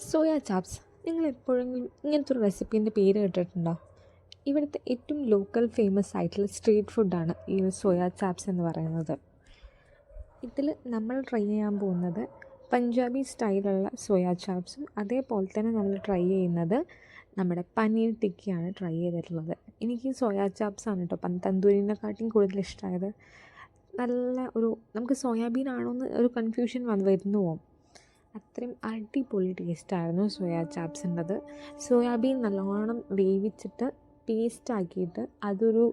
Soya chops നിങ്ങൾ എപ്പോഴെങ്കിലും ഇങ്ങനത്തെ ഒരു റെസിപ്പീൻ്റെ പേര് കേട്ടിട്ടുണ്ടോ? ഇവിടുത്തെ ഏറ്റവും ലോക്കൽ ഫേമസ് ആയിട്ടുള്ള സ്ട്രീറ്റ് ഫുഡാണ് ഈ ഒരു സോയ ചാപ്സ് എന്ന് പറയുന്നത്. ഇതിൽ നമ്മൾ ട്രൈ ചെയ്യാൻ പോകുന്നത് പഞ്ചാബി സ്റ്റൈലുള്ള സോയ ചാപ്സും അതേപോലെ തന്നെ നമ്മൾ ട്രൈ ചെയ്യുന്നത് നമ്മുടെ പനീർ ടിക്കിയാണ് ട്രൈ ചെയ്തിട്ടുള്ളത്. എനിക്ക് സോയ ചാപ്സാണ് കേട്ടോ തന്തൂരിനെക്കാട്ടിയും കൂടുതൽ ഇഷ്ടമായത്. നല്ല ഒരു നമുക്ക് സോയാബീൻ ആണോ എന്ന് ഒരു കൺഫ്യൂഷൻ വരുന്നു പോകും. അത്രയും അടിപൊളി ടേസ്റ്റായിരുന്നു സോയാ ചാപ്സിൻ്റെത്. സോയാബീൻ നല്ലോണം വേവിച്ചിട്ട് പേസ്റ്റാക്കിയിട്ട് അതൊരു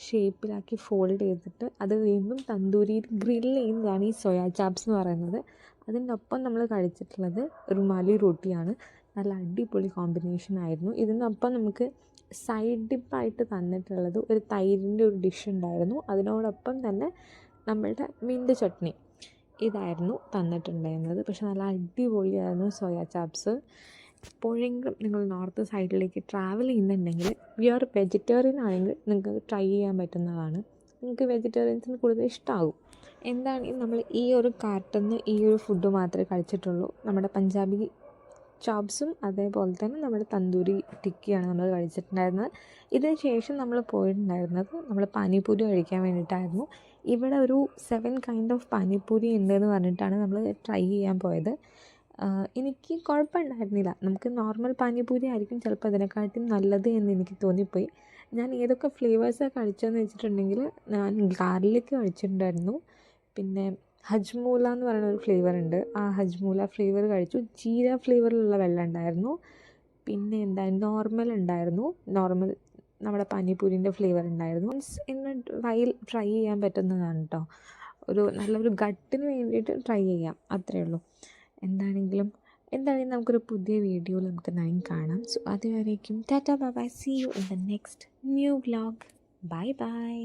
ഷേപ്പിലാക്കി ഫോൾഡ് ചെയ്തിട്ട് അത് വീണ്ടും തന്തൂരിയിൽ ഗ്രില്ല് ചെയ്യുന്നതാണ് ഈ സോയാ ചാപ്സ് എന്ന് പറയുന്നത്. അതിൻ്റെ ഒപ്പം നമ്മൾ കഴിച്ചിട്ടുള്ളത് റുമാലി റൊട്ടിയാണ്. നല്ല അടിപൊളി കോമ്പിനേഷൻ ആയിരുന്നു. ഇതിനൊപ്പം നമുക്ക് സൈഡ് ഡിപ്പായിട്ട് തന്നിട്ടുള്ളത് ഒരു തൈരിൻ്റെ ഒരു ഡിഷ് ഉണ്ടായിരുന്നു. അതിനോടൊപ്പം തന്നെ നമ്മളുടെ മിൻറ്റ് ചട്നി ഇതായിരുന്നു തന്നിട്ടുണ്ടായിരുന്നത്. പക്ഷെ നല്ല അടിപൊളിയായിരുന്നു സോയ ചാപ്സ്. എപ്പോഴെങ്കിലും നിങ്ങൾ നോർത്ത് സൈഡിലേക്ക് ട്രാവൽ ചെയ്യുന്നുണ്ടെങ്കിൽ പ്യുവർ വെജിറ്റേറിയൻ ആണെങ്കിൽ നിങ്ങൾക്ക് ട്രൈ ചെയ്യാൻ പറ്റുന്നതാണ്. നിങ്ങൾക്ക് വെജിറ്റേറിയൻസിന് കൂടുതൽ ഇഷ്ടമാകും. എന്താണെങ്കിൽ നമ്മൾ ഈ ഒരു കാർട്ടിൽ ഈ ഒരു ഫുഡ് മാത്രമേ കഴിച്ചിട്ടുള്ളൂ. നമ്മുടെ പഞ്ചാബി ചാപ്സും അതേപോലെ തന്നെ നമ്മുടെ തന്തൂരി ടിക്കിയാണ് നമ്മൾ കഴിച്ചിട്ടുണ്ടായിരുന്നത്. ഇതിന് ശേഷം നമ്മൾ പോയിട്ടുണ്ടായിരുന്നത് നമ്മൾ പാനിപൂരി കഴിക്കാൻ വേണ്ടിയിട്ടായിരുന്നു. ഇവിടെ ഒരു 7 കൈൻഡ് ഓഫ് പാനിപൂരി ഉണ്ടെന്ന് പറഞ്ഞിട്ടാണ് നമ്മൾ ട്രൈ ചെയ്യാൻ പോയത്. എനിക്ക് കുഴപ്പമുണ്ടായിരുന്നില്ല. നമുക്ക് നോർമൽ പാനിപൂരി ആയിരിക്കും ചിലപ്പോൾ അതിനെക്കാട്ടും നല്ലത് എന്ന് എനിക്ക് തോന്നിപ്പോയി. ഞാൻ ഏതൊക്കെ ഫ്ലേവേഴ്സാണ് കഴിച്ചതെന്ന് വെച്ചിട്ടുണ്ടെങ്കിൽ ഞാൻ ഗാർലിക് കഴിച്ചിട്ടുണ്ടായിരുന്നു. പിന്നെ ഹജ്മൂല എന്ന് പറയുന്ന ഒരു ഫ്ലേവർ ഉണ്ട്. ആ ഹജ്മൂല ഫ്ലേവർ കഴിച്ചു. ജീര ഫ്ലേവറിലുള്ള വെള്ളം ഉണ്ടായിരുന്നു. പിന്നെ എന്താ നോർമൽ ഉണ്ടായിരുന്നു. നോർമൽ നമ്മുടെ പാനിപൂരിൻ്റെ ഫ്ലേവർ ഉണ്ടായിരുന്നു. ഇന്ന് ട്രൈ ചെയ്യാൻ പറ്റുന്നതാണ് കേട്ടോ. നല്ലൊരു ഗട്ടിന് വേണ്ടിയിട്ട് ട്രൈ ചെയ്യാം, അത്രയേ ഉള്ളൂ. എന്താണെങ്കിലും നമുക്കൊരു പുതിയ വീഡിയോയിൽ നമുക്ക് കാണാം. സോ അതുവരേക്കും tata bye bye. See you in the next new vlog. Bye by.